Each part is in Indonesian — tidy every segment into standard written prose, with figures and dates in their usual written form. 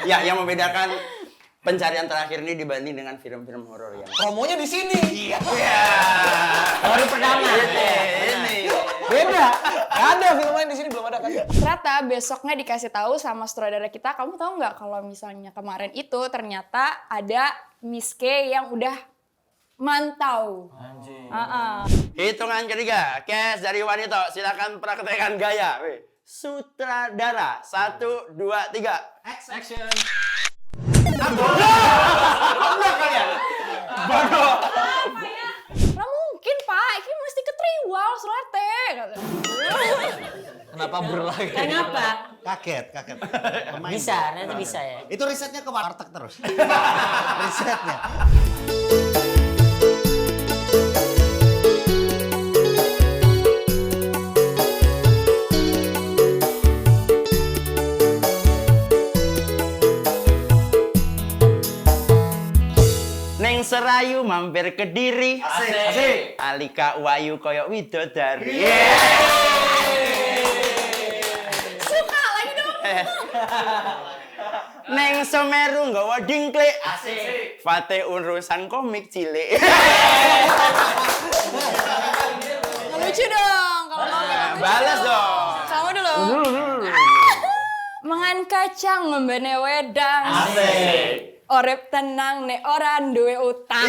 Ya, yang membedakan Pencarian Terakhir ini dibanding dengan film-film horor yang promonya di sini. Iya. Baru pertama. Ini. Beda. Gak ada film lain di sini belum ada kan? Ternyata besoknya dikasih tahu sama sutradara kita, kamu tahu nggak kalau misalnya kemarin itu ternyata ada Miss K yang udah mantau. Anjing. Hitungan ketiga, Kes dari Wanito, silakan praktekkan gaya. Sutradara, 1, 2, 3. Action. Bodoh kalian. Bodoh. Nah mungkin Pak, ini mesti ketriwal selate. Kenapa berlagi? Kenapa? Kaget. Pemain. Bisa, nanti bisa ya. Itu risetnya ke warteg terus. Risetnya. Neng Serayu mampir ke Diri. Asik. Alika Wayu koyok widodari. Suka lagi dong. Neng Semeru nggawa dingklik. Asik. Fate urusan komik cilik. Lucu dong kalau mau. Balas dong. Kamu dulu. Mangan kacang ngembene wedang. Asik. Orep tenang nek ora duwe utang.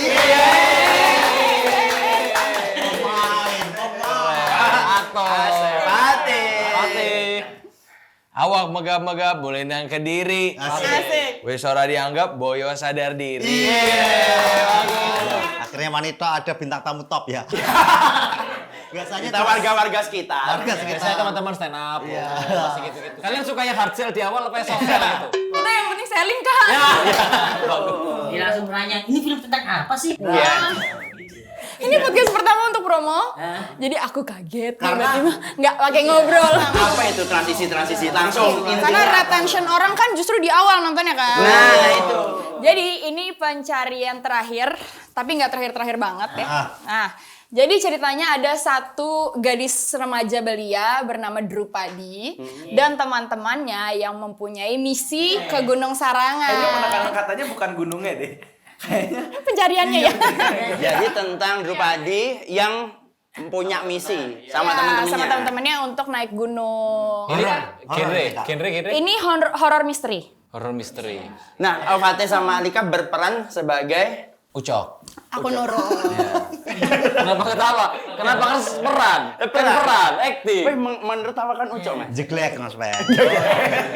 Fate. Awak megap-megap boleh nang ke diri. Asik. Wes ora dianggap boyo sadar diri. Akhirnya Wanito ada bintang tamu top ya. Biasanya Kita warga-warga sekitar. warga sekitar. Saya teman-teman stand up. Iya. Masih gitu-gitu. Kalian suka yang hard sell di awal apa yang soft sell gitu? Kita yang penting selling Kak. Dia langsung nanya, ini film tentang apa sih? Iya. Ini podcast pertama untuk promo. Jadi aku kaget tiba-tiba nggak pakai ngobrol. Apa itu transisi langsung Karena retention orang kan justru di awal nontonnya kan. Nah, itu. Jadi ini pencarian terakhir, tapi nggak terakhir-terakhir banget ya. Nah, jadi ceritanya ada satu gadis remaja belia bernama Drupadi dan teman-temannya yang mempunyai misi ke Gunung Sarangan. Katanya bukan gunungnya deh. Kayaknya Pencariannya ya. Jadi tentang Drupadi yang punya misi sama Ya, teman-temannya. sama teman-temannya untuk naik gunung. Genre. Ini horror mystery. Horror misteri. Nah, Fateh sama Alika berperan sebagai Ucok. Aku nurut. Kenapa ketawa? Kenapa kan peran, aktif. Wih, menertawakan Ucok, Mas. Jeglek Mas Ben.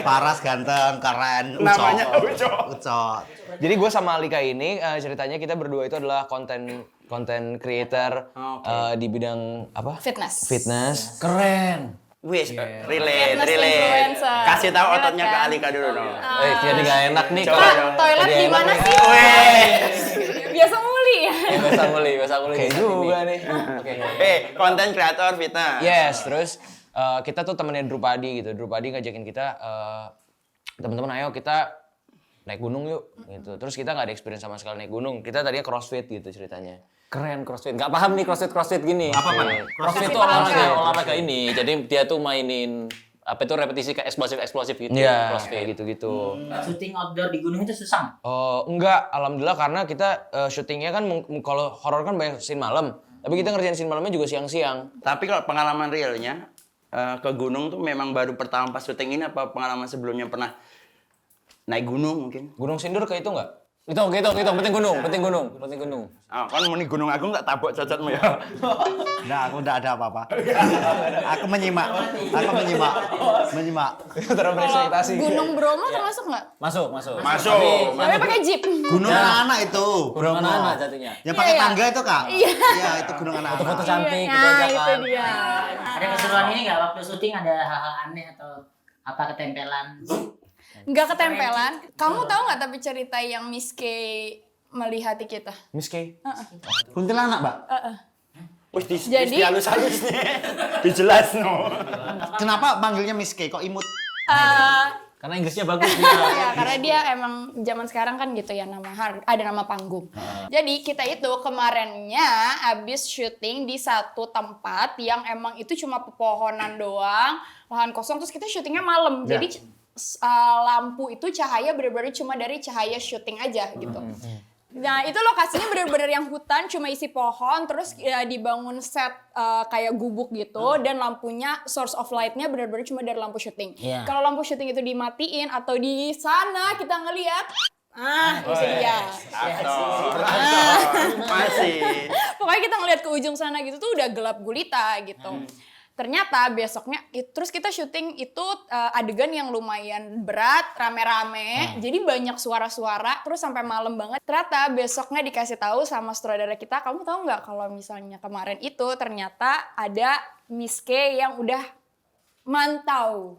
Paras, ganteng, keren, Namanya Ucok. Ucok. Jadi gue sama Alika ini ceritanya kita berdua itu adalah konten creator di bidang apa? Fitness. Keren. Wih, Fitness relate. influencer. Kasih tahu Relate ototnya ke kan? Alika dulu dong. Jadi gak enak nih. Coba Kak, dong. toilet Jadi di enak mana nih. sih? Biasa muli ya. Biasa muli. Oke juga nih. Oke. Konten kreator fitness. Yes, terus kita tuh temennya Drupadi gitu. Drupadi ngajakin kita, teman-teman ayo kita naik gunung yuk gitu. Terus kita nggak ada experience sama sekali naik gunung. Kita tadinya crossfit gitu ceritanya. Keren crossfit. Nggak paham nih crossfit gini. Apa, Pak? Crossfit itu olahraga ini. Jadi dia tuh mainin apa itu repetisi kayak eksplosif gitu. Iya, Crossfit gitu. Syuting outdoor di gunung itu susah. Enggak, alhamdulillah karena kita syutingnya kan kalau horor kan banyak scene malam. Tapi kita ngerjain scene malamnya juga siang-siang. Tapi kalau pengalaman realnya ke gunung tuh memang baru pertama pas syuting ini apa pengalaman sebelumnya pernah naik gunung mungkin? Gunung Sindur ke itu enggak? Hitung, penting gunung. Ah, kan meni Gunung Agung tak tabok cocotmu ya. Enggak, aku enggak ada apa-apa. Aku menyimak. Terus berekspektasi. Gunung Bromo termasuk nggak? Masuk. Masuk. Tapi pakai jeep. Gunung anak-anak itu. Gunung Bromo. anak jatuhnya. Yang pakai Iya. tangga itu, Kak? Iya. Iya, itu gunung anak-anak. Foto-foto cantik gitu Nah, aja itu kan. dia. Ada keseruan ini nggak waktu syuting ada hal-hal aneh atau apa ketempelan? Nggak ketempelan. Kamu tahu nggak tapi cerita yang Miss K melihati kita? Miss K. Kuntilanak, Mbak. Wih, Jadi- halus-halus nih. Dijelas no. Kenapa manggilnya Miss K? Kok imut? Karena Inggrisnya bagus Ya, karena dia emang zaman sekarang kan gitu ya ada nama panggung. Jadi kita itu kemarinnya abis syuting di satu tempat yang emang itu cuma pepohonan doang, lahan kosong terus kita syutingnya malam. Ya. Jadi lampu itu cahaya bener-bener cuma dari cahaya syuting aja gitu. Nah itu lokasinya bener-bener yang hutan, cuma isi pohon, terus ya, dibangun set kayak gubuk gitu, dan lampunya source of lightnya bener-bener cuma dari lampu syuting. Iya. Kalau lampu syuting itu dimatiin atau di sana kita ngelihat, itu dia. Aktor. Masih. Pokoknya kita ngelihat ke ujung sana gitu tuh udah gelap gulita gitu. Ternyata besoknya, terus kita syuting itu adegan yang lumayan berat, rame-rame, jadi banyak suara-suara, terus sampai malam banget. Ternyata besoknya dikasih tahu sama sutradara kita, kamu tahu nggak kalau misalnya kemarin itu ternyata ada Miss K yang udah mantau.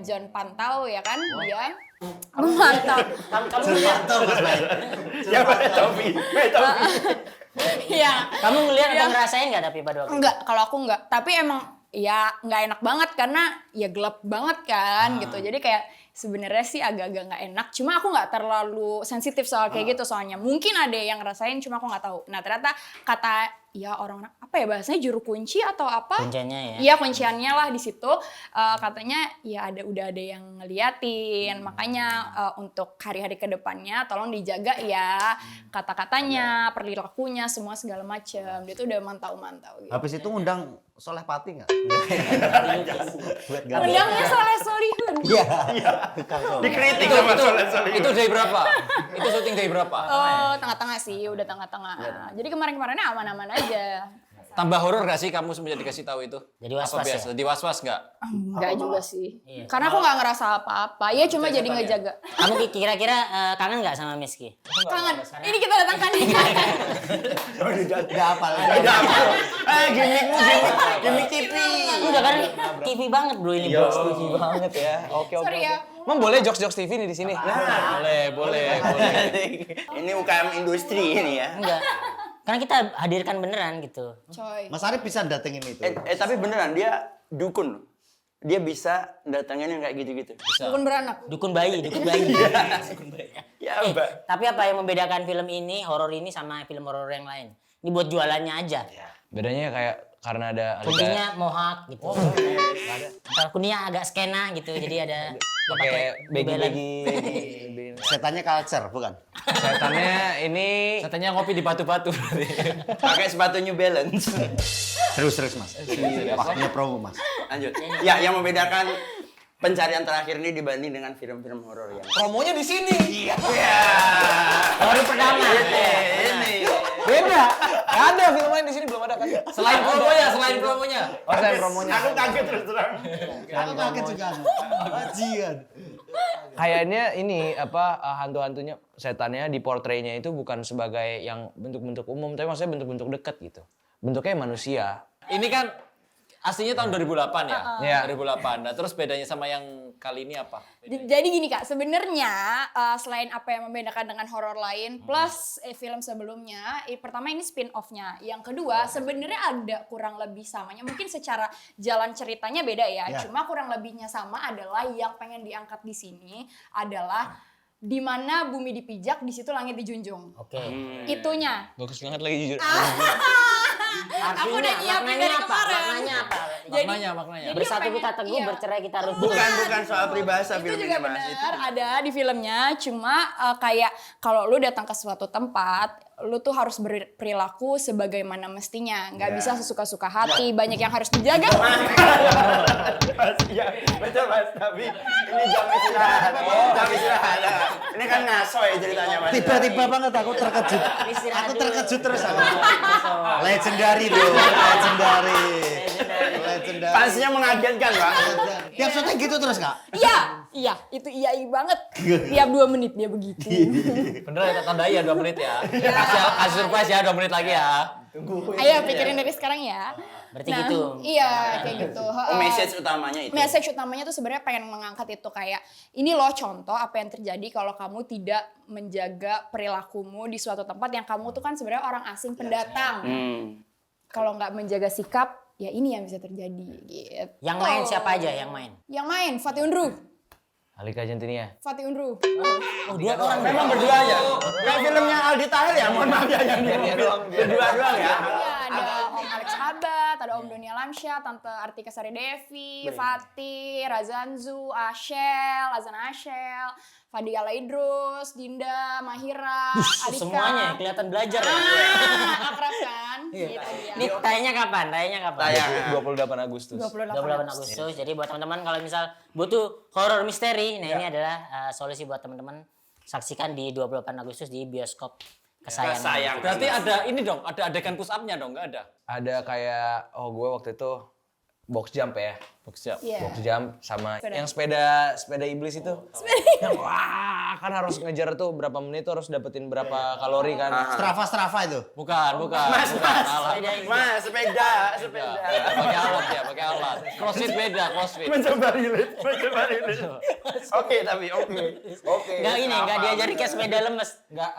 John Pantau ya kan, dia memantau. Mantap Mas Bay. Ya Topi. Iya. Kamu ngeliat Iya. atau ngerasain nggak tapi pada waktu itu? Enggak, kalau aku enggak. Tapi emang ya nggak enak banget karena ya gelap banget kan gitu. Jadi kayak sebenarnya sih agak-agak nggak enak. Cuma aku nggak terlalu sensitif soal kayak gitu soalnya. Mungkin ada yang ngerasain, cuma aku nggak tahu. Nah ternyata kata ya orang apa ya bahasanya juru kunci atau apa? Kunciannya ya. Iya kunciannya lah di situ. Katanya ya udah ada yang ngeliatin. Makanya untuk hari-hari kedepannya tolong dijaga ya kata-katanya, perilakunya, semua segala macam. Dia tuh udah mantau-mantau. Gitu. Habis itu ngundang Soleh Pati nggak? Buat gambar. Undangnya Soleh Solihun. Iya. Dikritik sama Soleh. Itu dari berapa? Itu syuting dari berapa? Oh, tengah-tengah sih, udah tengah-tengah. Jadi kemarin-kemarinnya aman-aman aja. Tambah horor gak sih kamu semenjak dikasih tahu itu? Jadi was-was Apa biasa? ya? Jadi was-was gak? Enggak juga sih. Iya. Karena aku nggak ngerasa apa-apa. Ya cuma jadi ngejaga. Kamu kira-kira kangen nggak sama Miski? Kangen. Ini kita datangkan nih. Udah hafal. Ada apa? Gimik TV. Udah kan TV banget bro ini bro. TV banget ya. Oke. Sorry ya. Emang boleh jokes-jokes TV nih di sini? Boleh. Ini UKM industri ini ya. Enggak. Karena kita hadirkan beneran gitu. Coy. Mas Arif bisa datengin itu. Tapi beneran dia dukun loh. Dia bisa datangin yang kayak gitu-gitu. Dukun beranak. Dukun bayi. Ya, Mbak. Tapi apa yang membedakan film ini, horor ini sama film horor yang lain? Ini buat jualannya aja. Bedanya kayak karena ada Kuntinya mohak gitu. Kalau kuntinya agak skena gitu, jadi ada dia pakai bebelan. begi. Setannya culture, bukan? Setannya ini setannya ngopi di batu-batu. Pakai sepatu New Balance. Serius Mas. Waktunya promo Mas. Lanjut. Ya, yang membedakan pencarian terakhir ini dibanding dengan film-film horor yang Promonya di sini. Iya. Baru pertama. ini. Beda. Gak ada film lain di sini belum ada kan? Selain promonya. Oh, selain promonya. Aku kaget terus terang. Aku kaget juga. Ajian. Kayaknya ini hantu-hantunya setannya di portraynya itu bukan sebagai yang bentuk-bentuk umum, tapi maksudnya bentuk-bentuk dekat gitu. Bentuknya manusia. Ini kan aslinya tahun 2008 ya? Iya. 2008. Nah, terus bedanya sama yang kali ini apa? Jadi gini Kak, sebenarnya selain apa yang membedakan dengan horor lain plus film sebelumnya, pertama ini spin-off-nya. Yang kedua, sebenarnya ada kurang lebih samanya. Mungkin secara jalan ceritanya beda ya. Cuma kurang lebihnya sama adalah yang pengen diangkat di sini adalah di mana bumi dipijak, di situ langit dijunjung. Oke. Itunya. Bagus banget lagi jujur. Aku udah nyiapin dari kemarin. Maknanya apa? Maknanya. Bersatu kita teguh, Iya. bercerai kita runtuh. Bukan soal peribahasa Itu film juga ini, Mas. benar ada di filmnya, cuma kayak kalau lu datang ke suatu tempat, lu tuh harus berperilaku sebagaimana mestinya, nggak bisa sesuka-suka hati, banyak yang harus dijaga. Mas, ya, betul Mas. Tapi ini jam istirahat. Ini kan ngaso ya ceritanya Mas. Tiba-tiba banget aku terkejut. Istirahat Aku dulu. terkejut terus aku. Legendary tuh, legendary. Pasnya mengagetkan, Pak. Tiap syuting gitu terus Kak? Iya, itu iya banget. Tiap 2 menit dia begitu. Bener ya, tandai ya 2 menit ya. Kasih surprise ya 2 menit lagi ya. Ayo pikirin dari sekarang ya. Berarti gitu. Iya, kayak gitu. Message utamanya itu. Message utamanya tuh sebenarnya pengen mengangkat itu kayak ini loh contoh apa yang terjadi kalau kamu tidak menjaga perilakumu di suatu tempat yang kamu tuh kan sebenarnya orang asing pendatang. Kalau nggak menjaga sikap, ya ini yang bisa terjadi gitu. Yang main siapa aja yang main? Yang main Fatih Unru. Alika Gentinia. Fatih Unru. Oh, dua orang. Memang berdua aja. Kayak filmnya Aldi Tahir ya, mohon maaf ya yang di mobil. Berdua doang ya. Iya, ada Om Alex Habat, ada Om Doni Alamsyah, Tante Artika Sari Devi, Fatih, Razanzu, Ashel, Azan Ashel, Fadi Ala Idrus, Dinda, Mahira, Alika. Semuanya kelihatan belajar ya. Akrab kan? Gitu dia. Ini tayangnya kapan? Tayang. 28 Agustus. 28 Agustus. Jadi buat teman-teman kalau misal butuh horor misteri, nah ini adalah solusi buat teman-teman. Saksikan di 28 Agustus di bioskop kesayangan. Sayang. Berarti ada ini dong, ada adegan push up-nya dong, nggak ada? Ada kayak, gue waktu itu box jump ya. Box jump. Iya. Box jump sama Sepeda. yang sepeda iblis itu. Yang wah, kan harus ngejar tuh berapa menit tuh harus dapetin berapa kalori kan. Strava itu. Bukan. Mas, sepeda. Pakai alat ya, pakai alat. Crossfit beda, crossfit. Mencoba relate. Oke, tapi oke. Enggak ini, enggak diajari kayak sepeda lemes. Enggak.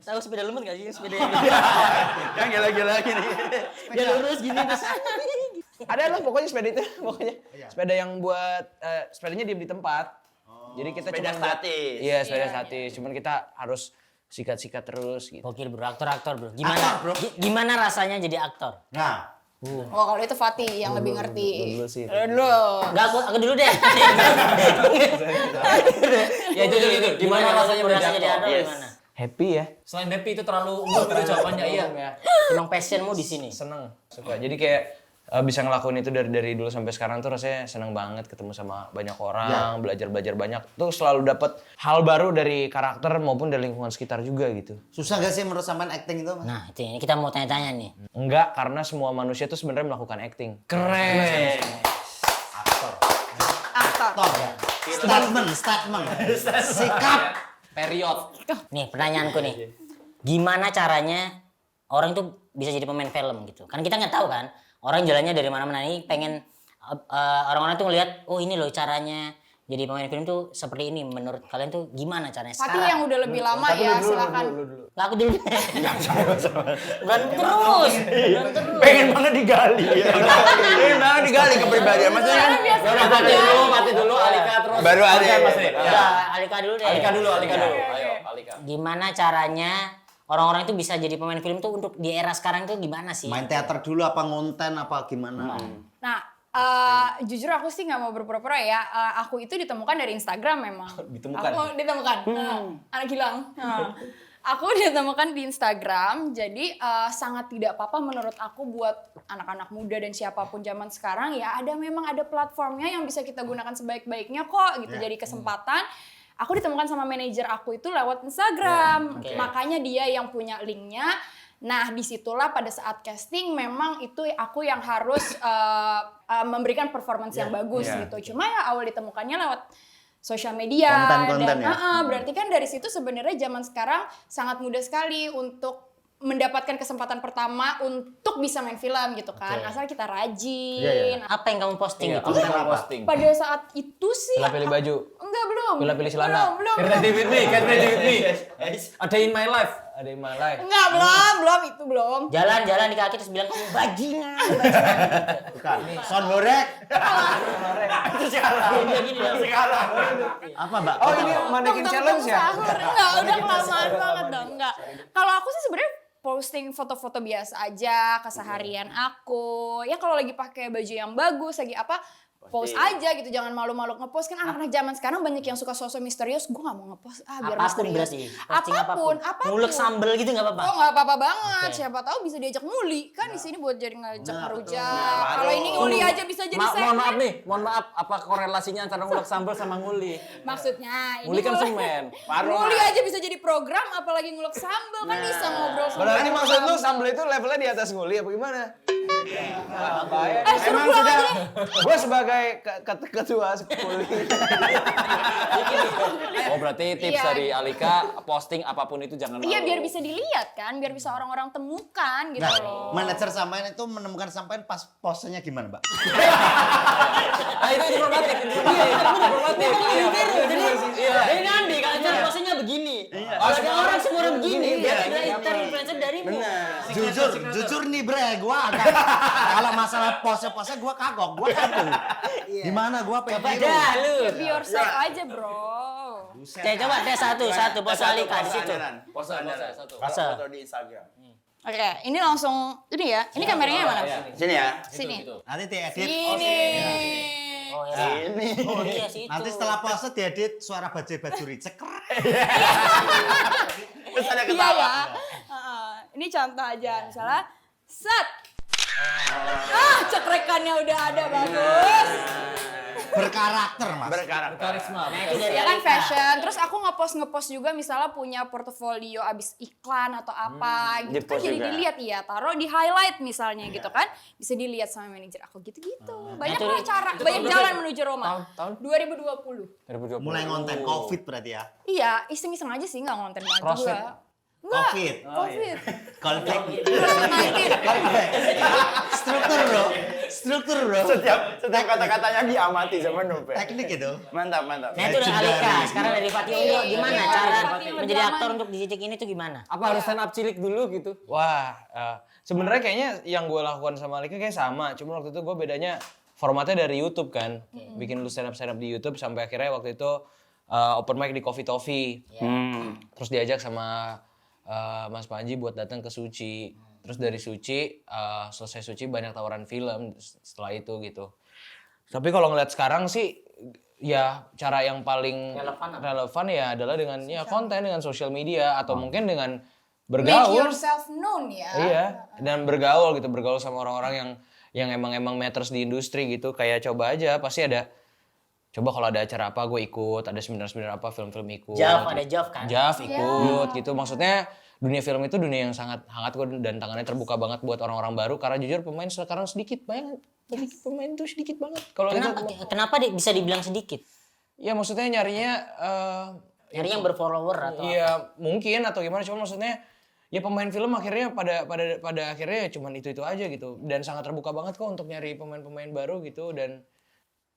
Tahu sepeda lemes enggak sih? Sepeda yang Yang gila-gila gini. ya lurus gini terus. Ada lah pokoknya sepeda itu, pokoknya sepeda yang buat sepedanya diem di tempat. Jadi kita Sepeda cuma statis. Iya, sepeda statis. Cuman kita harus sikat-sikat terus gitu. Gokil bro, aktor bro. Gimana rasanya jadi aktor? Nah, Oh, kalau itu Fatih yang lebih ngerti. Dulu sih. Dulu. Enggak, aku dulu deh. Ya itu. Gimana rasanya jadi aktor Yes. gimana? Happy ya. Selain happy itu terlalu umum itu jawabannya iya. Emang passionmu di sini. Seneng, suka. Jadi kayak bisa ngelakuin itu dari dulu sampai sekarang tuh rasanya seneng banget ketemu sama banyak orang, belajar banyak. Tuh selalu dapat hal baru dari karakter maupun dari lingkungan sekitar juga gitu. susah gak sih menurut sampean acting itu? Mas? Nah, itu ini kita mau tanya-tanya nih. Enggak, karena semua manusia tuh sebenarnya melakukan acting. Keren. Aktor. Statement. Sikap. Period. Nih, pertanyaanku nih. Gimana caranya orang tuh bisa jadi pemain film gitu? Kan kita nggak tahu kan. Orang jalannya dari mana-mana nih pengen orang-orang tuh ngelihat, oh ini loh caranya jadi pemain film tuh seperti ini. Menurut kalian tuh gimana caranya? Fatih yang udah lebih lama ya, silakan. Nggak, aku dulu deh. Bukan terus. Pengen banget digali. Pengen banget digali kepribadian. Maksudnya kan Mati dulu, Alika terus. Baru Ali. Udah, Alika dulu deh. Alika dulu. Ayo, Alika. Gimana caranya orang-orang itu bisa jadi pemain film tuh untuk di era sekarang tuh gimana sih? Main teater dulu apa ngonten apa gimana? Nah, jujur aku sih nggak mau berpura-pura ya. Aku itu ditemukan dari Instagram memang. Ditemukan? Aku ditemukan. Anak hilang. Aku ditemukan di Instagram. Jadi sangat tidak apa-apa menurut aku buat anak-anak muda dan siapapun zaman sekarang ya memang ada platformnya yang bisa kita gunakan sebaik-baiknya kok gitu. Jadi kesempatan. Aku ditemukan sama manajer aku itu lewat Instagram. Makanya dia yang punya linknya. Nah, disitulah pada saat casting memang itu aku yang harus memberikan performance yang bagus gitu. Cuma ya awal ditemukannya lewat sosial media. Konten-konten dan, ya? berarti kan dari situ sebenarnya zaman sekarang sangat mudah sekali untuk mendapatkan kesempatan pertama untuk bisa main film gitu kan. Asal kita rajin. Apa yang kamu posting gitu? Posting. Pada saat itu sih Bila pilih baju. enggak belum. Bila pilih celana. Belum. Get ready with me. Ada in my life. Ada in my life. Enggak, belum, itu belum. Jalan-jalan di kaki terus bilang bajingan. Bukan. Son Borek. Apa, Mbak? Oh, ini mannequin challenge ya? Enggak, udah kelamaan banget dong, enggak. Kalau aku sih sebenarnya posting foto-foto biasa aja, keseharian aku. Ya kalau lagi pakai baju yang bagus, lagi apa, post aja gitu, jangan malu-malu ngepost. Kan anak-anak zaman sekarang banyak yang suka sosok misterius, gue gak mau ngepost, biar Apapun misterius. berarti. Posting Apapun. Ngulek sambel gitu nggak apa-apa. Oh nggak apa-apa banget, siapa tahu bisa diajak nguli. Kan di sini buat jadi ngajak ngerujak. Kalau ini nguli aja bisa jadi Mohon maaf, apa korelasinya antara ngulek sambal sama nguli? Maksudnya ini Nguli kan semen. nguli aja bisa jadi program, apalagi ngulek sambel kan bisa ngobrol sama Berarti orang. maksud lu sambal itu levelnya di atas nguli apa gimana? Emang sudah Gue sebagai ketua kuli. Oh berarti tips Iya. dari Alika, posting apapun itu jangan malu. Iya biar bisa dilihat kan, biar bisa orang-orang temukan gitu loh. Manajer sampean itu menemukan sampean pas posenya gimana, Mbak? Ah itu informatif. Jadi nanti kalau cara posenya begini. Ada orang semua orang begini. Berarti dia terinfluencer darimu. Jujur nih bre, gua agak kalau masalah pose-pose gua kagok, gua kagum. Gimana gua pengen Dah lu. Be yourself aja bro. Coba deh satu pose Alika di situ. Pose satu. Pose. Foto di Instagram. Oke, ini langsung ini ya. Ini kameranya mana? Sini ya. Sini. Nanti diedit. Ini. Oh ya. Ini. Oh iya sih itu. Nanti setelah pose diedit suara baju ricek. Terus ada Iya ketawa. ya. Ini contoh aja misalnya set. Cekrekannya udah ada bagus. Berkarakter, Mas. Berkarakter. Karisma. Nah, itu dari Ya kan Alika. fashion. Terus aku ngepost juga misalnya punya portofolio abis iklan atau apa gitu kan di-post jadi juga. dilihat iya taruh di highlight misalnya gitu kan bisa dilihat sama manajer aku gitu-gitu. Banyak Itu- lah cara, banyak jalan menuju Roma. Tahun? 2020. 2020. Mulai ngonten COVID berarti ya. Iya, iseng-iseng aja sih nggak ngonten banget Crossfit. juga. Enggak. COVID. Covid. Konflik. COVID-19. Struktur, Bro. Struktur, Bro. Setiap kata-katanya diamati sama Nope. Teknik itu. Mantap, mantap. Nah itu udah Alika, sekarang dari Fatih Unjo gimana Iya, cara Fatih lebih menjadi aman. aktor untuk di titik ini tuh gimana? Apa harus stand up cilik dulu gitu? Wah, sebenarnya kayaknya yang gue lakukan sama Alika kayak sama. Cuma waktu itu gue bedanya formatnya dari YouTube kan. Bikin lu stand up di YouTube sampai akhirnya waktu itu open mic di Coffee Toffee. Terus diajak sama Mas Panji buat datang ke Suci. Terus dari Suci, selesai Suci banyak tawaran film setelah itu gitu. Tapi kalau ngeliat sekarang sih, ya cara yang paling relevan ya adalah dengan ya konten, dengan social media atau mungkin dengan Make bergaul. yourself known ya. Iya, dan bergaul gitu, bergaul sama orang-orang yang emang matters di industri gitu. Kayak coba aja, pasti ada. Coba kalau ada acara apa gue ikut, ada seminar-seminar apa film-film ikut. Jav, ada Jav kan? Jav ikut gitu. Maksudnya dunia film itu dunia yang sangat hangat kok dan tangannya terbuka banget buat orang-orang baru karena jujur pemain sekarang sedikit banget. Jadi pemain tuh sedikit banget. Kalau Kenapa bisa dibilang sedikit? ya maksudnya nyarinya Nyari yang berfollower atau iya mungkin atau gimana cuma maksudnya ya pemain film akhirnya pada akhirnya ya cuman itu aja gitu dan sangat terbuka banget kok untuk nyari pemain-pemain baru gitu dan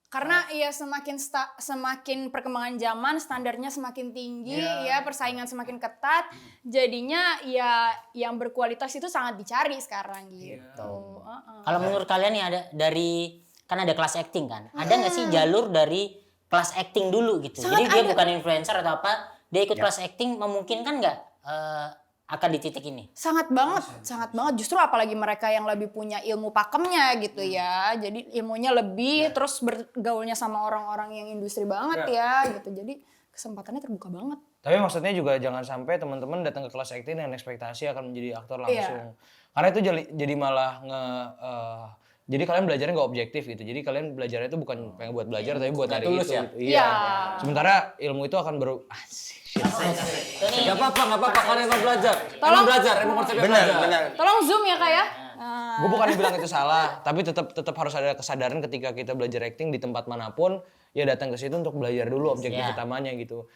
Karena ya semakin perkembangan zaman standarnya semakin tinggi ya persaingan semakin ketat jadinya ya yang berkualitas itu sangat dicari sekarang gitu. kalau menurut kalian nih ada dari kan ada kelas acting kan? Ada nggak sih jalur dari kelas acting dulu gitu? Sangat Jadi dia ada. bukan influencer atau apa, dia ikut kelas acting memungkinkan nggak akan di titik ini? Sangat banget. Justru apalagi mereka yang lebih punya ilmu pakemnya gitu ya. Jadi ilmunya lebih terus bergaulnya sama orang-orang yang industri banget ya gitu. Jadi kesempatannya terbuka banget. tapi maksudnya juga jangan sampai teman-teman datang ke kelas acting dengan ekspektasi akan menjadi aktor langsung karena itu jadi malah jadi kalian belajarnya nggak objektif gitu. Jadi kalian belajarnya itu bukan pengen buat belajar tapi buat hari tulus itu. ya? Gitu. Iya. Sementara ilmu itu akan Gak apa-apa, kalian emang belajar. Tolong. Emang belajar, emang konsepnya Benar, belajar. benar. Tolong zoom ya kak ya. Gue bukan bilang itu salah, tapi tetap harus ada kesadaran ketika kita belajar acting di tempat manapun, ya datang ke situ untuk belajar dulu objektif utamanya gitu.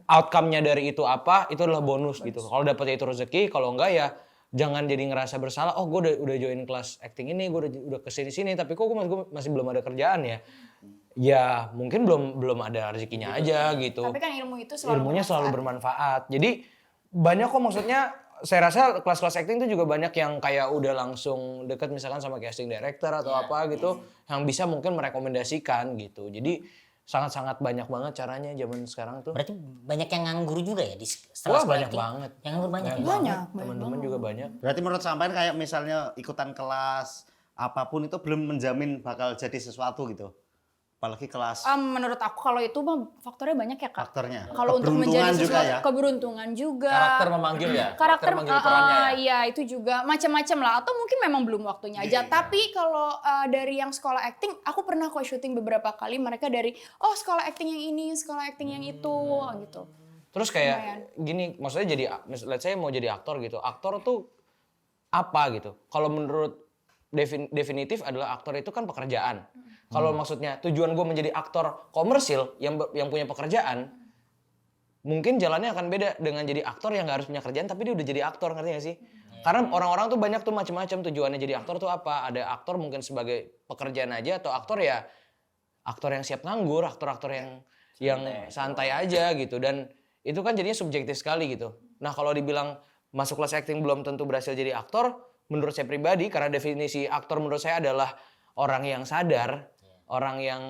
Outcome-nya dari itu apa, itu adalah bonus gitu. Kalau dapetnya itu rezeki, kalau enggak ya jangan jadi ngerasa bersalah. Oh, gue udah join kelas acting ini, gue udah kesini, tapi kok gue masih belum ada kerjaan ya. Ya mungkin belum ada rezekinya aja gitu. Tapi kan ilmu itu selalu Ilmunya selalu bermanfaat. Jadi banyak kok maksudnya saya rasa kelas-kelas acting itu juga banyak yang kayak udah langsung deket misalkan sama casting director atau apa gitu yang bisa mungkin merekomendasikan gitu. Jadi sangat-sangat banyak banget caranya zaman sekarang tuh. Berarti banyak yang nganggur juga ya di Wah, setelah banyak acting? banget. Yang nganggur banyak ya? banyak. Teman-teman juga banyak. Berarti menurut sampean kayak misalnya ikutan kelas apapun itu belum menjamin bakal jadi sesuatu gitu. Apalagi kelas Menurut aku kalau itu mah faktornya banyak ya kak. faktornya. Kalau untuk Keberuntungan menjadi juga sesuatu ya. keberuntungan juga. Karakter memanggil ya? Karakter memanggil perannya ya? iya itu juga macam-macam lah atau mungkin memang belum waktunya aja. Tapi kalau dari yang sekolah acting, aku pernah kok syuting beberapa kali mereka dari sekolah acting yang ini, sekolah acting yang itu gitu. Terus kayak gini, maksudnya jadi let's say mau jadi aktor gitu. Aktor tuh apa gitu? Kalau menurut definitif adalah aktor itu kan pekerjaan. Kalau maksudnya tujuan gue menjadi aktor komersil yang punya pekerjaan, mungkin jalannya akan beda dengan jadi aktor yang gak harus punya kerjaan tapi dia udah jadi aktor, ngerti gak sih? Karena orang-orang tuh banyak tuh macam-macam tujuannya jadi aktor tuh apa? Ada aktor mungkin sebagai pekerjaan aja atau aktor ya aktor yang siap nganggur, aktor-aktor yang santai aja gitu dan itu kan jadinya subjektif sekali gitu. Nah kalau dibilang masuk kelas acting belum tentu berhasil jadi aktor, menurut saya pribadi karena definisi aktor menurut saya adalah orang yang sadar, orang yang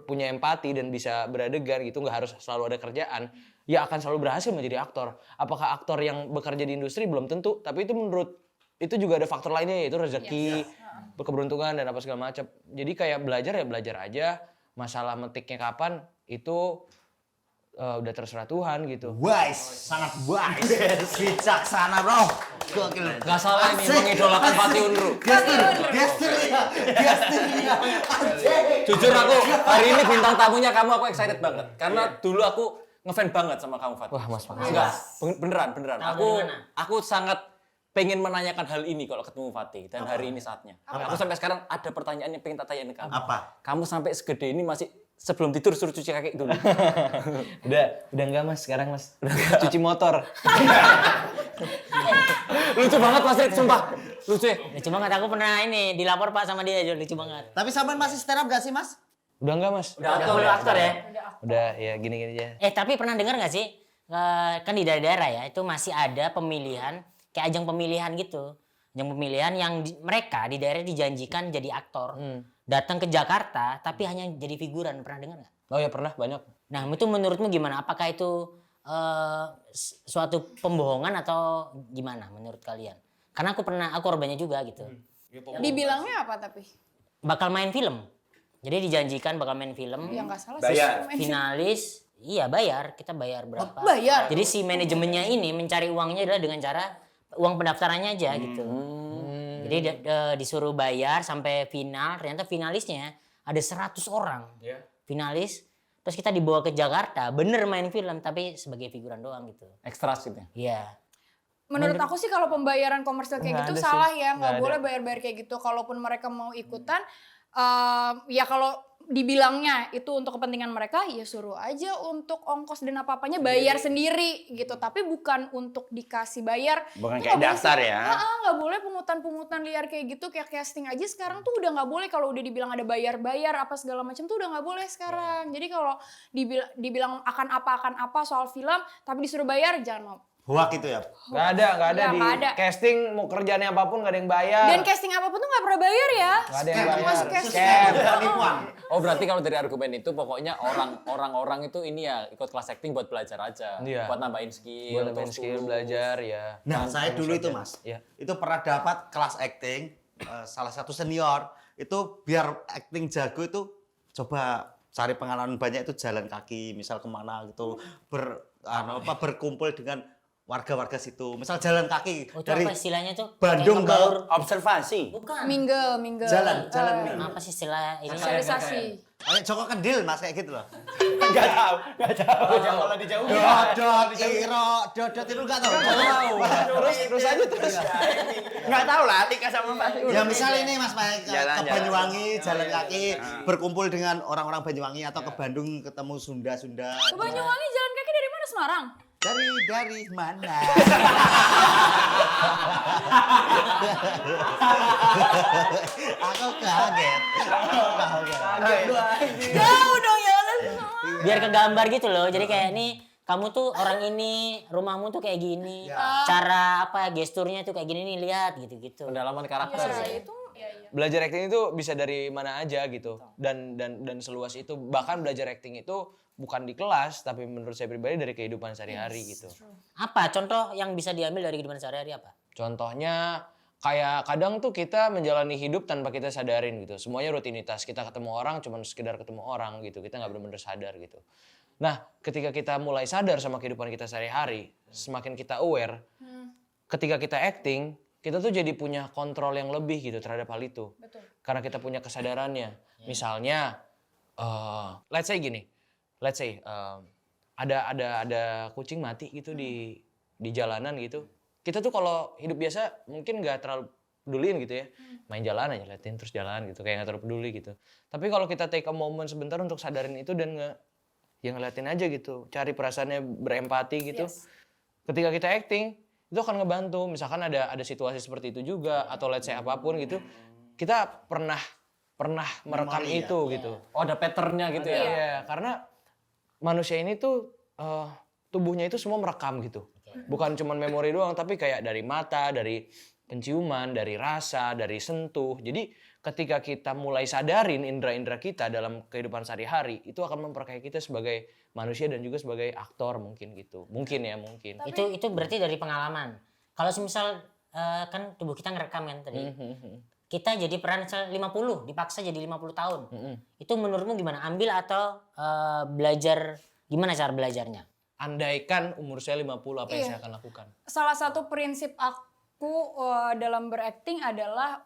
punya empati dan bisa beradegan gitu, nggak harus selalu ada kerjaan, ya akan selalu berhasil menjadi aktor. Apakah aktor yang bekerja di industri belum tentu, tapi itu menurut itu juga ada faktor lainnya yaitu rezeki, keberuntungan dan apa segala macam. Jadi kayak belajar ya belajar aja, masalah metiknya kapan itu udah terserah Tuhan gitu. Wise, sangat wise. Bijaksana, bro. Gokil. Gak salah ini mengidolakan Fatih Unru. Gestur ya. Jujur aku hari ini bintang tamunya kamu aku excited banget. Karena dulu aku ngefan banget sama kamu Fatih. Wah, Mas, makasih. Enggak, beneran. Tahu Aku dari mana? aku sangat pengen menanyakan hal ini kalau ketemu Fatih dan hari ini saatnya. Aku sampai sekarang ada pertanyaan yang pengen tak tanyain ke kamu. Apa? Kamu sampai segede ini masih sebelum tidur suruh cuci kaki dulu. Udah enggak Mas, sekarang Mas. Cuci motor. Lucu banget Mas Rit, sumpah. Lucu ya. Lucu banget, aku pernah ini dilapor Pak sama dia, lucu banget. Tapi sampean masih stand up gak sih, Mas? Udah enggak Mas? Udah aktor ya? Udah ya gini-gini aja. Tapi pernah dengar nggak sih, kan di daerah-daerah ya, itu masih ada pemilihan, kayak ajang pemilihan gitu. Ajang pemilihan yang mereka di daerah dijanjikan jadi aktor. Datang ke Jakarta, tapi hanya jadi figuran. Pernah dengar nggak? Oh ya pernah banyak. Nah, itu menurutmu gimana? Apakah itu suatu pembohongan atau gimana menurut kalian? Karena aku korbannya juga gitu. Dibilangnya apa tapi? Bakal main film. Jadi dijanjikan bakal main film. Ya nggak salah Bayar. sih. Finalis, iya bayar. Kita bayar berapa? Bayar. Jadi si manajemennya ini mencari uangnya adalah dengan cara uang pendaftarannya aja gitu. Jadi disuruh bayar sampai final. Ternyata finalisnya ada 100 orang. Finalis. Terus kita dibawa ke Jakarta, bener main film tapi sebagai figuran doang gitu. Ekstra gitu. Iya. Menurut aku sih kalau pembayaran komersial kayak Nggak gitu ada salah sih. ya, Nggak nggak ada. boleh bayar-bayar kayak gitu. Kalaupun mereka mau ikutan, ya kalau dibilangnya itu untuk kepentingan mereka, ya suruh aja untuk ongkos dan apa-apanya bayar sendiri gitu. Tapi bukan untuk dikasih bayar. Bukan Itu kayak nggak boleh daftar sih. ya. Nggak boleh pungutan-pungutan liar kayak gitu, kayak casting aja sekarang tuh udah nggak boleh. Kalau udah dibilang ada bayar-bayar apa segala macam tuh udah nggak boleh sekarang. Jadi kalau dibilang akan apa soal film, tapi disuruh bayar, jangan mau. Hoak itu ya. Nggak ada Ya, di nggak ada. casting mau kerjaannya apapun nggak ada yang bayar. Dan casting apapun tuh nggak pernah bayar ya. Nggak ada yang bayar. Masuk casting. Scam. Penipuan. Oh berarti kalau dari argumen itu pokoknya orang-orang itu ini ya ikut kelas acting buat belajar aja, Iya. buat nambahin skill, Buat nambahin terus skill, tulus. belajar ya. Nah, saya dulu itu, Mas. Iya. Itu pernah dapat kelas acting, salah satu senior. Itu biar acting jago itu coba cari pengalaman banyak itu jalan kaki, misal kemana gitu, berkumpul dengan warga-warga situ. Misal jalan kaki Oh, itu dari apa istilahnya tuh? Bandung Kayak ngebaur. Observasi. Bukan. Mingle. Jalan nih. Apa sih istilah ini? Sosialisasi. Kayak Joko Kendil, Mas, kayak gitu loh. Enggak tahu. Kalau dijauh. Dodot, iro, dodot itu enggak tahu. Terus aja terus. Enggak tahu lah Tika sama Pak. Ya misal ini Mas Pak ke Jalan. Banyuwangi jalan kaki berkumpul dengan orang-orang Banyuwangi atau ke Bandung ketemu Sunda-Sunda. Ke Banyuwangi jalan kaki dari mana Semarang? Dari mana? Aku kaget. Jauh dong ya Allah. Biar kegambar gitu loh. Jadi kayak nih kamu tuh orang ini, rumahmu tuh kayak gini. Cara gesturnya tuh kayak gini nih, lihat gitu-gitu. Pendalaman karakter. Ya, itu ya. Belajar acting itu bisa dari mana aja gitu. Dan seluas itu. Bahkan belajar acting itu bukan di kelas, tapi menurut saya pribadi dari kehidupan sehari-hari gitu. Apa contoh yang bisa diambil dari kehidupan sehari-hari apa? Contohnya kayak kadang tuh kita menjalani hidup tanpa kita sadarin gitu. Semuanya rutinitas. Kita ketemu orang cuma sekedar ketemu orang gitu. Kita nggak benar-benar sadar gitu. Nah, ketika kita mulai sadar sama kehidupan kita sehari-hari, semakin kita aware, ketika kita acting, kita tuh jadi punya kontrol yang lebih gitu terhadap hal itu. Betul. Karena kita punya kesadarannya. Misalnya, let's say gini, ada kucing mati gitu di jalanan gitu. Kita tuh kalau hidup biasa mungkin nggak terlalu peduliin gitu ya, main jalan aja, liatin terus jalan gitu, kayak nggak terlalu peduli gitu. Tapi kalau kita take a moment sebentar untuk sadarin itu dan ngeliatin aja gitu, cari perasaannya, berempati gitu. Yes. Ketika kita acting, itu akan ngebantu. Misalkan ada situasi seperti itu juga, atau let's say apapun gitu, kita pernah merekam Memori, itu gitu. Oh ada patternnya gitu ya. Iya, karena manusia ini tuh tubuhnya itu semua merekam gitu. Bukan cuma memori doang, tapi kayak dari mata, dari penciuman, dari rasa, dari sentuh. Jadi ketika kita mulai sadarin indera-indera kita dalam kehidupan sehari-hari, itu akan memperkaya kita sebagai manusia dan juga sebagai aktor mungkin gitu. Mungkin ya, mungkin. Itu berarti dari pengalaman. Kalau semisal kan tubuh kita ngerekam kan tadi. Kita jadi peran misal 50, dipaksa jadi 50 tahun. Itu menurutmu gimana? Ambil atau belajar, gimana cara belajarnya? Andaikan umur saya 50, apa yang Iya. saya akan lakukan? Salah satu prinsip aku dalam berakting adalah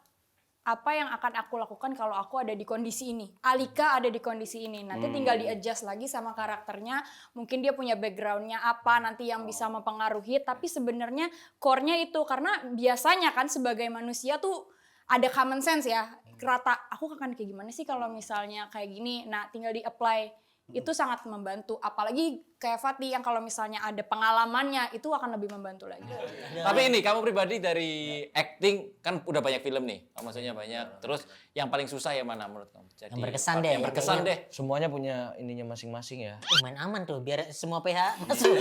apa yang akan aku lakukan kalau aku ada di kondisi ini. Alika ada di kondisi ini. Nanti tinggal di-adjust lagi sama karakternya. Mungkin dia punya backgroundnya apa nanti yang bisa mempengaruhi. Tapi sebenarnya core-nya itu. Karena biasanya kan sebagai manusia tuh ada common sense ya. Rata, aku akan kayak gimana sih kalau misalnya kayak gini. Nah tinggal di-apply. Itu sangat membantu. Apalagi kayak Fatih yang kalau misalnya ada pengalamannya itu akan lebih membantu lagi. Tapi ini kamu pribadi dari acting kan udah banyak film nih, maksudnya banyak. Terus yang paling susah yang mana menurut kamu? Jadi, Yang berkesan deh, Yang berkesan yang deh. Semuanya punya ininya masing-masing ya. Main aman tuh biar semua PH masuk.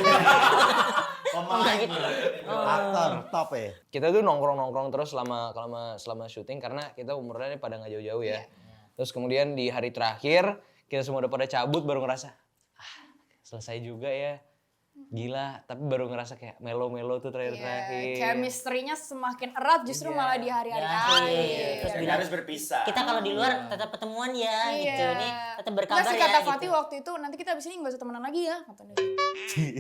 Pemain, aktor, top ya. Kita tuh nongkrong-nongkrong terus selama syuting karena kita umurnya pada nggak jauh-jauh ya. Terus kemudian di hari terakhir kita semua udah pada cabut baru ngerasa selesai juga ya. Gila, tapi baru ngerasa kayak melo-melo tuh terakhir-terakhir. Chemistry-nya semakin erat justru malah di hari-hari akhir. Terus Dan bilang harus berpisah. kita kalau di luar tetap ketemuan ya gitu. Nih tetap berkabar Nggak sih ya kata gitu. Fatih waktu itu nanti kita abis ini nggak usah temenan lagi ya katanya.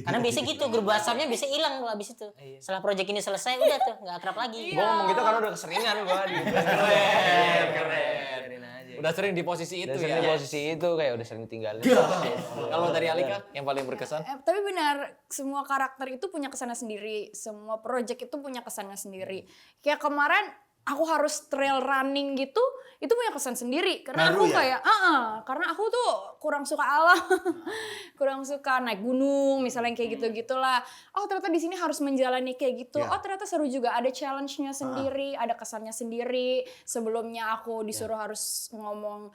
Karena biasa gitu grup WhatsApp-nya bisa hilang kalau abis itu. Setelah project ini selesai udah tuh nggak akrab lagi. Gue ngomong gitu karena udah keseringan gue. Keren. Udah sering di posisi itu Udah sering ya. di posisi itu kayak udah sering tinggalin. Kalau dari Alika yang paling berkesan? Tapi benar, semua karakter itu punya kesannya sendiri, semua project itu punya kesannya sendiri. Kayak kemarin aku harus trail running gitu, itu punya kesan sendiri. Karena Baru aku ya? kayak, karena aku tuh kurang suka alam, kurang suka naik gunung, misalnya kayak gitu-gitulah. Oh ternyata di sini harus menjalani kayak gitu. Ya. Oh ternyata seru juga, ada challenge-nya sendiri, ada kesannya sendiri. Sebelumnya aku disuruh harus ngomong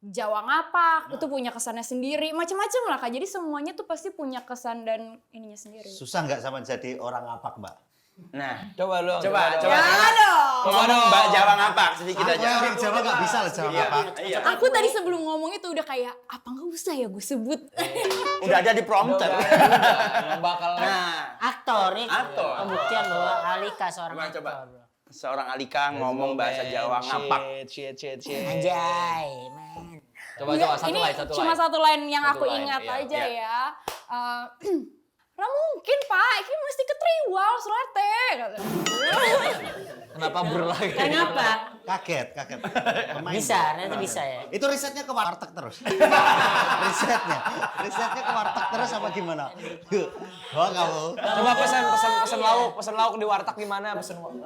Jawa ngapak, itu punya kesannya sendiri, macam-macam lah Kak. Jadi semuanya tuh pasti punya kesan dan ininya sendiri. Susah nggak sama jadi orang ngapak, Mbak? Nah, Coba lu. coba. Ya dong. Ngomong Mbak Jawa ngapak sedikit Aku aja. orang Jawa nggak bisa loh Jawa ngapak. Iya. Aku tadi sebelum ngomong itu udah kayak apa nggak usah ya gue sebut. Udah ada di prompter. Emang bakal. Nah, Aktor nih Aktor. pembuktian bahwa Alika seorang coba aktor. coba. Seorang Alika ngomong bahasa Jawa ngapak. Shit. Anjay, man. Coba satu Ini line, satu cuma line. satu line yang Satu aku line, ingat iya, aja iya. ya. Nah mungkin Pak, ini mesti ketriwal selete. Kenapa berlagi? Kenapa? Kaget. Pemain. Bisa, nanti bisa ya. Itu risetnya ke warteg terus. risetnya ke warteg terus apa gimana? Oh kamu. Coba pesan lauk di warteg gimana? Pesen lauk.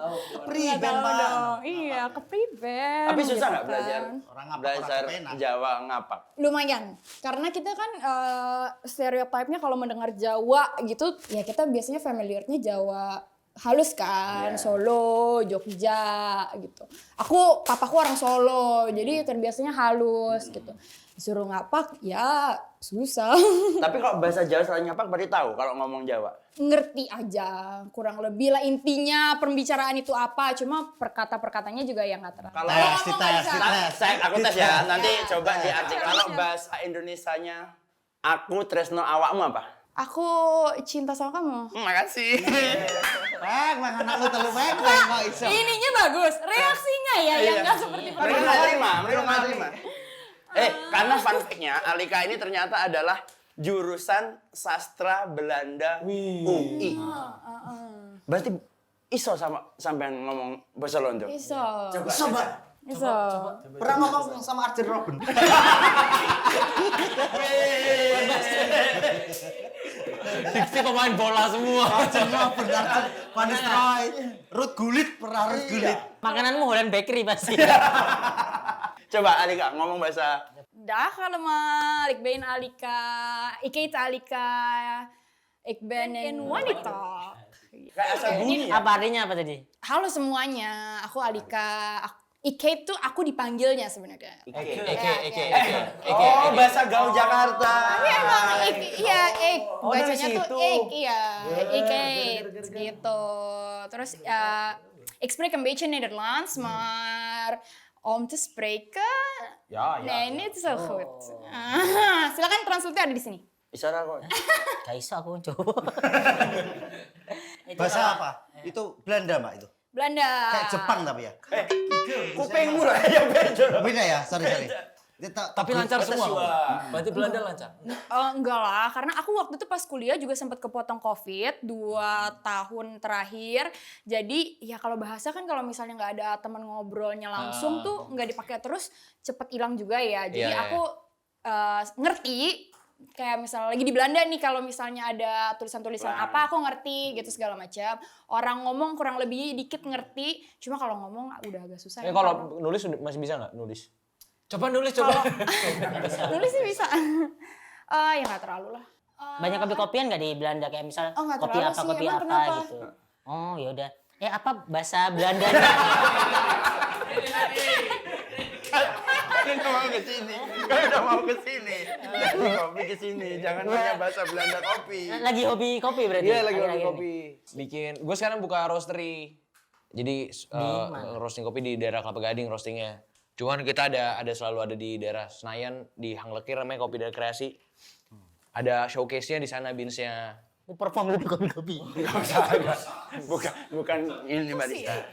Priben Tahu Pak. dong. Iya, ke prevent. Tapi susah gitu nggak kan. belajar Orang ngapak, belajar orang kepenak. Jawa ngapak? Lumayan, karena kita kan stereotipnya kalau mendengar Jawa gitu, ya kita biasanya familiarnya Jawa halus kan, Solo, Jogja gitu. Papaku orang Solo, jadi terbiasanya halus gitu. Disuruh ngapak, ya susah. Tapi kalau bahasa Jawa selain ngapak berarti tahu kalau ngomong Jawa. Ngerti aja, kurang lebih lah intinya pembicaraan itu apa, cuma perkata-perkatanya juga yang nggak terlalu. Kalau aku tes ya, nanti coba diartikan. Kalau bahasa Indonesianya, aku tresno awakmu apa? Aku cinta sama kamu. Makasih. Peng, anak lu terlalu peng kok iso. Ininya bagus, reaksinya ya yang nggak seperti Mereka nggak terima. Karena fun fact-nya, Alika ini ternyata adalah jurusan sastra Belanda UI. Berarti iso sampai ngomong bahasa Londo. Iso. Coba. Iso. Pernah ngomong sama Arjen Robben. Diksi pemain bola semua. Arjen Robben, Van Nistelrooy, Ruud Gullit, pernah Ruud Gullit. Makananmu Holland Bakery pasti. Coba Alika ngomong bahasa Dah kalau mah ik ben Alika, ik heet Alika, ik ben een wanita. kayak asal bunyi ya. Apa artinya apa tadi? Halo semuanya, aku Alika. Ik heet tuh aku dipanggilnya sebenarnya. Eke. Oh, bahasa gaul Jakarta. Tapi emang ik, iya ik. Oh, dari Bacanya tuh situ. ik, iya. Ik heet gitu. Terus ik spreek een beetje Nederlands, maar Om te spreken. Ja, Nee, niet zo goed. Silakan translator ada di sini. Isyarat kok. Gak iso aku coba. Bahasa apa? Itu Belanda, Mbak itu. Belanda. Kayak Jepang tapi ya. Kupingmu lah yang beda. Beda ya, sorry. Tapi lancar semua. Berarti Belanda lancar. Enggak lah, karena aku waktu itu pas kuliah juga sempat kepotong COVID 2 tahun terakhir. Jadi ya kalau bahasa kan kalau misalnya nggak ada teman ngobrolnya langsung tuh nggak dipakai terus cepet hilang juga ya. Jadi Iya, aku ngerti kayak misalnya lagi di Belanda nih kalau misalnya ada tulisan-tulisan apa aku ngerti gitu segala macam. Orang ngomong kurang lebih dikit ngerti, cuma kalau ngomong udah agak susah. ya. Kalau nulis masih bisa nggak nulis? Coba nulis coba. Nulis sih bisa. Ya nggak terlalu lah. Banyak kopi-kopian gak di Belanda kayak misal Oh, nggak kopi terlalu apa sih, kopi emang apa kenapa? gitu. Oh yaudah. Apa bahasa Belandanya? Kan udah mau ke sini. Kan udah mau ke sini. Dari kopi ke sini. Jangan punya bahasa Belanda kopi. Lagi hobi kopi berarti? Iya lagi akhir-akhir kopi. Bikin. Gue sekarang buka roastery. Jadi roasting kopi di daerah Kelapa Gading roastingnya. Cuman kita ada selalu ada di daerah Senayan di Hang Lekir namanya Kopi dan Kreasi. Ada showcase-nya di sana beans-nya. Aku perform lebih kopi-kopi. Bukan ini barista.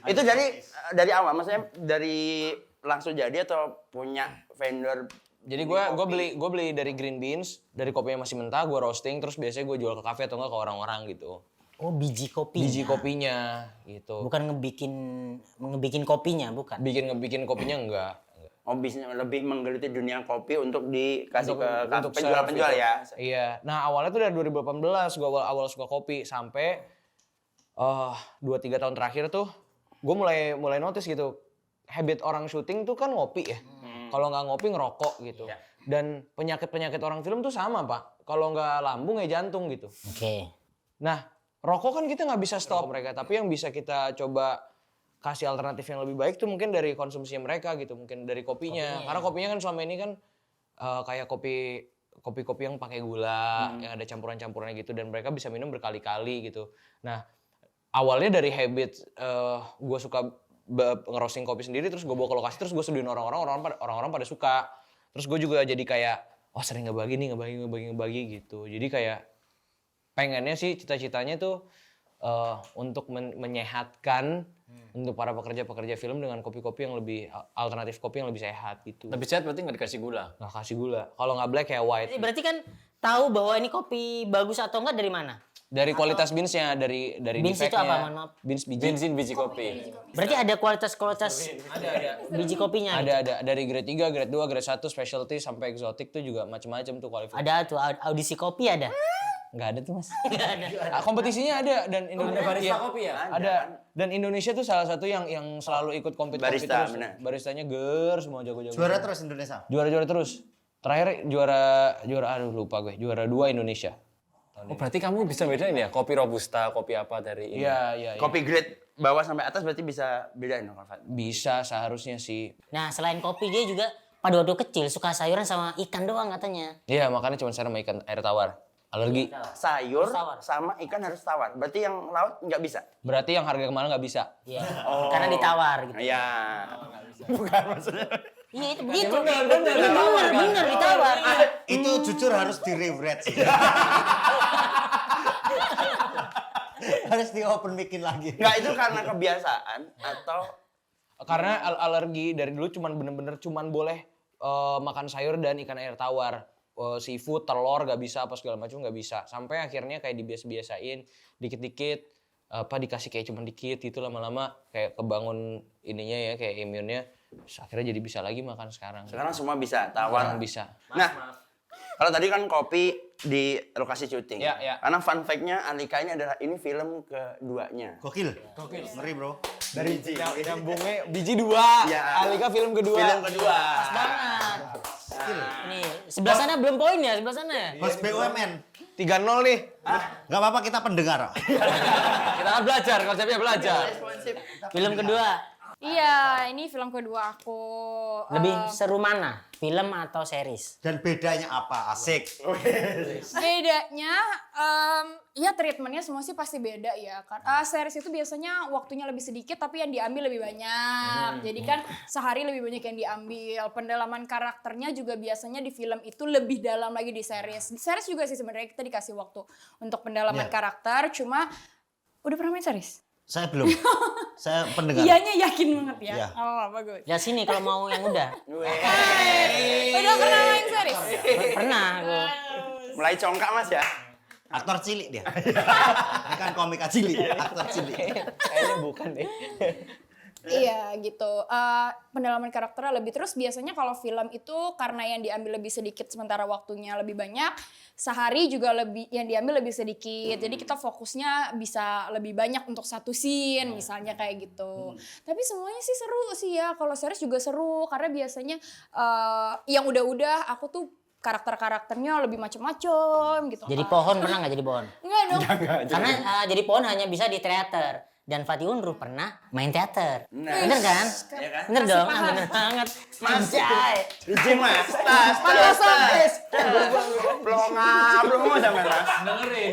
Itu dari awal, maksudnya dari langsung jadi atau punya vendor? Jadi gue beli dari green beans, dari kopinya masih mentah, gue roasting, terus biasanya gue jual ke kafe atau enggak ke orang-orang gitu. Oh biji kopi. Biji kopinya gitu. Bukan ngebikin kopinya, bukan. Ngebikin kopinya enggak. Oh, bisnis lebih menggeluti dunia kopi untuk dikasih Untuk ke penjual-penjual serve ya. Iya. Nah awalnya tuh dari 2018 gue awal suka kopi sampai 2-3 tahun terakhir tuh gue mulai notice gitu habit orang syuting tuh kan ngopi ya. Kalau nggak ngopi ngerokok gitu. Dan penyakit orang film tuh sama pak. Kalau nggak lambung ya jantung gitu. Oke. Nah rokok kan kita nggak bisa stop mereka, tapi yang bisa kita coba kasih alternatif yang lebih baik tuh mungkin dari konsumsinya mereka gitu, mungkin dari kopinya. Karena kopinya kan selama ini kan kayak kopi yang pakai gula, yang ada campuran-campurannya gitu, dan mereka bisa minum berkali-kali gitu. Nah awalnya dari habit gue suka ngerosting kopi sendiri, terus gue bawa ke lokasi, terus gue seduhin orang-orang pada suka. Terus gue juga jadi kayak, oh sering ngebagi gitu. Jadi kayak pengennya sih cita-citanya tuh untuk menyehatkan untuk para pekerja film dengan kopi-kopi yang lebih alternatif kopi yang lebih sehat gitu. Lebih sehat berarti nggak dikasih gula. Nggak kasih gula. Kalau nggak black kayak white. Berarti kan tahu bahwa ini kopi bagus atau enggak dari mana? Dari kualitas beansnya, dari Beans itu defeknya. apa, mohon maaf? Beans biji. Bensin biji kopi. Berarti ada kualitas biji kopinya. Gitu? Ada dari grade 3, grade 2, grade 1, specialty sampai eksotik tuh juga macam-macam tuh kualifikasi. Ada tuh audisi kopi ada. Nggak ada tuh mas. Kompetisinya ada dan Indonesia barista kopi ya? Ada dan Indonesia tuh salah satu yang selalu ikut kompetisi Barista, terus. benar. Baristanya semua jago-jago. Juara terus Indonesia. Juara terus. Terakhir juara aduh lupa gue. Juara 2 Indonesia. Oh berarti kamu bisa bedain ya kopi robusta, kopi apa dari ini? Iya. Kopi grade bawah sampai atas berarti bisa bedain dong, Fat? Bisa seharusnya sih. Nah selain kopi dia juga pada waktu kecil suka sayuran sama ikan doang katanya. Iya makanya cuma sayur sama ikan air tawar. Alergi. Sayur Tawar. sama ikan harus tawar. Berarti yang laut nggak bisa? Berarti yang harga kemana nggak bisa. Iya. Karena ditawar gitu. Iya. Bukan maksudnya. Iya itu begitu. Bener, Bener ditawar. Itu jujur harus di-rewrite sih. Harus di-open bikin lagi. Nggak, itu karena kebiasaan atau Karena alergi dari dulu bener-bener boleh makan sayur dan ikan air tawar. Seafood, telur gak bisa, apa segala macam gak bisa. Sampai akhirnya kayak dibiasa-biasain dikit-dikit dikasih kayak cuma dikit gitu, lama-lama kayak kebangun ininya ya, kayak imunnya. Terus akhirnya jadi bisa lagi makan sekarang. sekarang semua bisa tawar. Sekarang bisa. Nah, kalau tadi kan kopi di lokasi syuting. Ya. Karena fun fact-nya Alika ini adalah ini film keduanya. Gokil. Ngeri bro. Dari nyambungnya Biji 2. Ya. Alika film kedua. Film kedua. Nih sebelah sana belum poin ya sebelah sana ya. Bos BUMN. 3-0 nih. Gak apa-apa kita pendengar. Kita kan belajar, konsepnya belajar. Film kedua. Iya, ini film kedua aku. Lebih seru mana? Film atau series? Dan bedanya apa? Asik. Bedanya, ya treatmentnya semua sih pasti beda ya kan. Series itu biasanya waktunya lebih sedikit tapi yang diambil lebih banyak. Jadi kan sehari lebih banyak yang diambil. Pendalaman karakternya juga biasanya di film itu lebih dalam lagi di series. Di series juga sih sebenarnya kita dikasih waktu untuk pendalaman karakter. Cuma udah pernah main series? Saya belum. Saya pendengar. Iyanya yakin banget ya. Iya. Oh bagus. Ya sini kalau mau yang udah. Udah pernah main series? Pernah aku. Mulai congkak Mas ya. Aktor cilik dia. Ini kan komika cilik, aktor cilik. Kayaknya bukan deh. Iya gitu. Pendalaman karakternya lebih terus biasanya kalau film itu karena yang diambil lebih sedikit sementara waktunya lebih banyak, sehari juga lebih yang diambil lebih sedikit. Jadi kita fokusnya bisa lebih banyak untuk satu scene misalnya kayak gitu. Tapi semuanya sih seru sih ya. Kalau series juga seru karena biasanya yang udah-udah aku tuh karakter-karakternya lebih macem-macem gitu. Jadi kan. pohon pernah nggak jadi pohon? Enggak dong. Karena jadi pohon hanya bisa di teater. Dan Fatih Unruh pernah main teater. Nah. Bener kan? Iya kan? Bener dong, bener banget. Anjay. Izin Mas. Tas. Belum sampai Mas. Dengerin.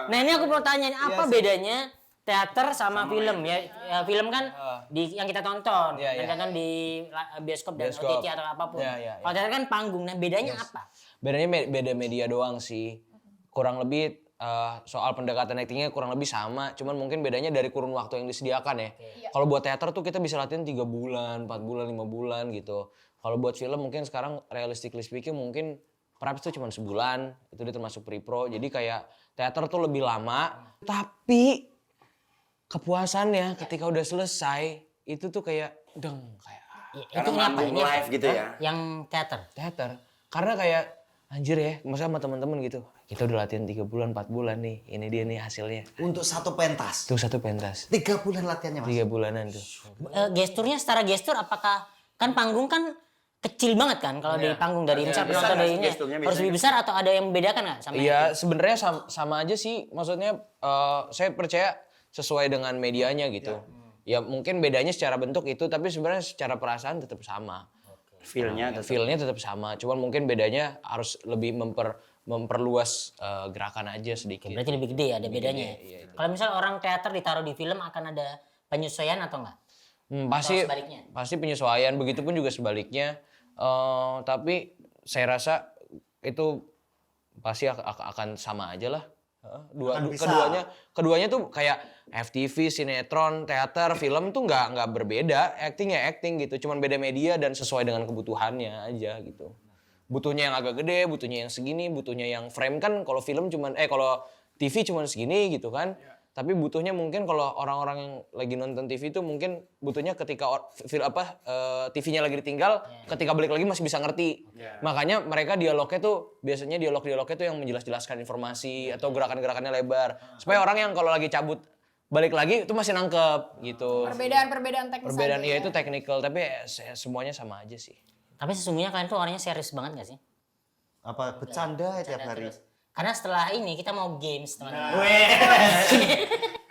Nah ini aku mau tanya, apa bedanya teater sama film ya? Ya, film kan yang kita tonton, Iya, yang iya. kita tonton di bioskop dan Bioskop. OTT atau apapun. Iya, iya, Kalau teater kan panggung, nah bedanya apa? Bedanya beda media doang sih. Kurang lebih soal pendekatan actingnya kurang lebih sama, cuman mungkin bedanya dari kurun waktu yang disediakan ya. Kalau buat teater tuh kita bisa latihan 3 bulan, 4 bulan, 5 bulan gitu. Kalau buat film mungkin sekarang realistically speaking mungkin perhaps tuh cuma sebulan, itu dia termasuk pre-pro. Jadi kayak teater tuh lebih lama, tapi kepuasannya ketika udah selesai itu tuh kayak deng kayak Ya, itu ini apa? Ini apa? live gitu ya. Yang teater. teater. Karena kayak anjir ya, masa sama teman-teman gitu. Kita udah latihan 3 bulan, 4 bulan nih. Ini dia nih hasilnya. Untuk satu pentas. Tuh satu pentas. 3 bulan latihannya, Mas. 3 bulanan tuh. Gesturnya secara gestur apakah kan panggung kan kecil banget kan kalau dari panggung dari misal besar penonton nggak dari sih ini gesturnya harus biasanya? lebih besar atau ada yang membedakan nggak sama Iya, sebenarnya sama aja sih. Maksudnya saya percaya sesuai dengan medianya gitu. Ya mungkin bedanya secara bentuk itu, tapi sebenarnya secara perasaan tetap sama. Feel-nya tetap. Feel-nya tetap sama. Cuman mungkin bedanya harus lebih memperluas gerakan aja sedikit. Berarti lebih gede ada bedanya. iya, Kalau misal orang teater ditaruh di film akan ada penyesuaian atau enggak? Pasti Atau sebaliknya? pasti penyesuaian, begitupun juga sebaliknya. Tapi saya rasa itu pasti akan sama aja lah. Akan bisa. Keduanya tuh kayak FTV, sinetron, teater, film tuh nggak berbeda. Acting ya acting gitu, cuman beda media dan sesuai dengan kebutuhannya aja gitu. Butuhnya yang agak gede, butuhnya yang segini, butuhnya yang frame kan kalau film cuman kalau TV cuman segini gitu kan. Tapi butuhnya mungkin kalau orang-orang yang lagi nonton TV itu mungkin butuhnya ketika TV-nya lagi ditinggal, ketika balik lagi masih bisa ngerti. Makanya mereka dialognya tuh biasanya dialog-dialognya tuh yang menjelaskan informasi atau gerakan-gerakannya lebar. Supaya orang yang kalau lagi cabut balik lagi itu masih nangkep gitu. Perbedaan teknis Perbedaan aja ya ya. itu technical tapi semuanya sama aja sih. Tapi sesungguhnya kalian tuh orangnya serius banget gak sih? Apa bercanda tiap hari? Karena setelah ini kita mau games teman-teman.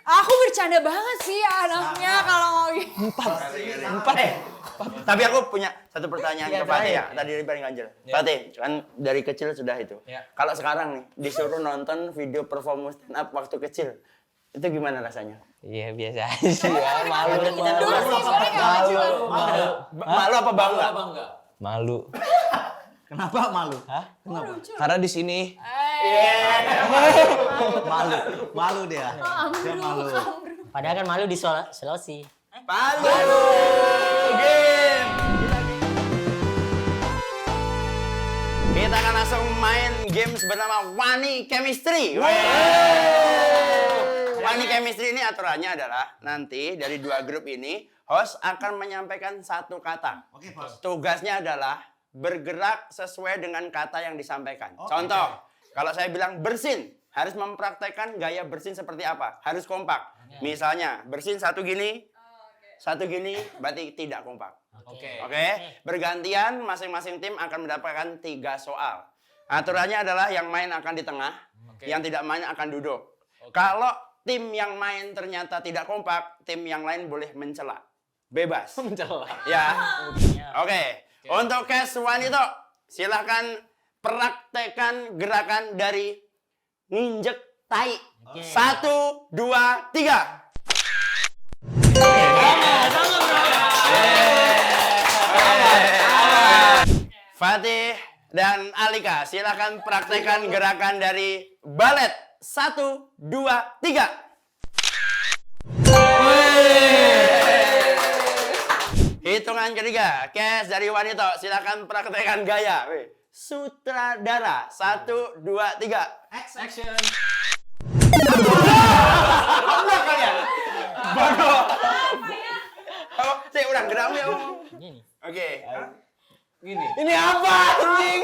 Aku bercanda banget sih anaknya kalau mau gitu. Tapi aku punya satu pertanyaan ke Fatih ya. Tadi paling ganjel. Fatih, kan dari kecil sudah itu. Kalau sekarang nih disuruh nonton video perform stand up waktu kecil, itu gimana rasanya? Iya biasa aja sih ya, malu. Malu apa bangga? Malu. Kenapa malu? Karena di sini Malu dia. Dia malu. Padahal kan malu di Sulawesi. Palu game. Kita akan langsung main games bernama Wani Chemistry. Wani Chemistry ini aturannya adalah nanti dari 2 grup ini host akan menyampaikan satu kata. Oke, Bos. Tugasnya adalah bergerak sesuai dengan kata yang disampaikan. Contoh, kalau saya bilang bersin, harus mempraktekkan gaya bersin seperti apa. Harus kompak. Misalnya, bersin satu gini, berarti tidak kompak. Oke. Bergantian, masing-masing tim akan mendapatkan 3 soal. Aturannya adalah yang main akan di tengah, yang tidak main akan duduk. Kalau tim yang main ternyata tidak kompak, tim yang lain boleh mencela. Bebas. Mencela. Ya. Oke. Untuk Kes Wanito, silahkan praktekkan gerakan dari nginjek tai. 1, 2, 3. Fatih dan Alika, silakan praktekkan gerakan dari balet. 1, 2, 3. Hitungan ketiga, Kes dari Wanito, silakan praktekkan gaya. Sutradara. 1, 2, 3. Action. Goblok kalian. Bodoh. Oh, saya ulang geraknya. Oke. Gini. Ini apa anjing?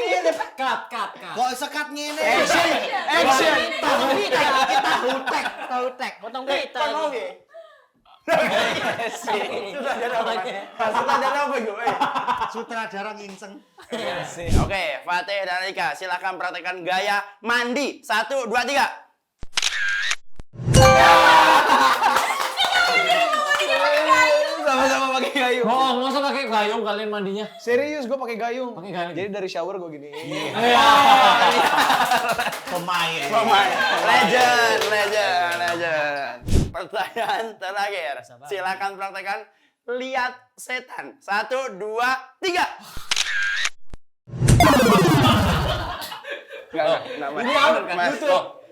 Cut. Kok sekat ngene? Action. Tahu tek. Potong kita. Oke. Sutradara apa gue? Sutradara ngingseng. Oke, Fatih dan Alika, silakan praktekkan gaya mandi. 1, 2, 3. Sama-sama pakai gayung. Bohong, masa pakai gayung kalian mandinya? Serius, gue pakai gayung. Pakai gayung. Jadi dari shower gue gini. Pemain. Legend. Pertanyaan terakhir. Silakan praktekkan lihat setan. 1, 2, 3.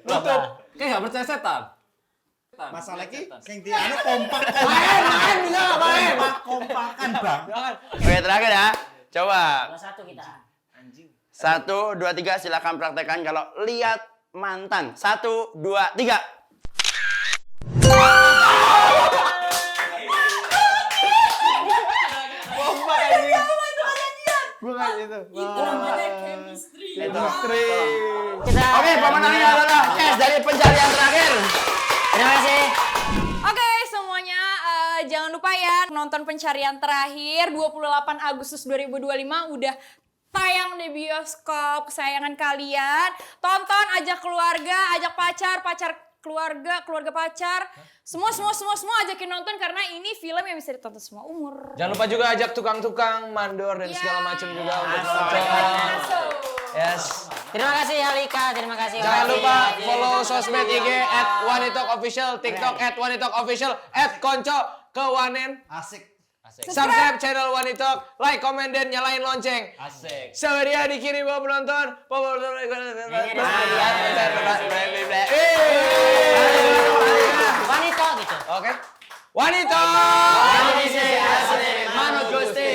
Nutup. Kayak nggak percaya setan. Masalah iki sing dianu kompak. Kompakan, Bang. Oke, terakhir ya. Coba. Satu kita. 1, 2, 3, silakan praktekkan kalau lihat mantan. 1, 2, 3. Gue nggak gitu. Chemistry. Kita. Oke, pemenangnya adalah Kes dari pencarian terakhir. Terima kasih. Oke, semuanya jangan lupa ya nonton pencarian terakhir 28 Agustus 2025 udah tayang di bioskop kesayangan kalian. Tonton, ajak keluarga, ajak pacar keluarga pacar. Semua ajakin nonton karena ini film yang bisa ditonton semua umur. Jangan lupa juga ajak tukang-tukang, mandor dan segala macam juga untuk nonton. Yes. Terima kasih Alika, terima kasih. Jangan Fatih. lupa follow sosmed IG @wanitalkofficial, TikTok @wanitalkofficial, @konco kewanen. Asik. Subscribe channel Wanitalk, like, komen, dan nyalain lonceng. Asik. Semedia dikirim bawa penonton. Wanita gitu. Oke. Wanita. Indonesia asli manut Gusti.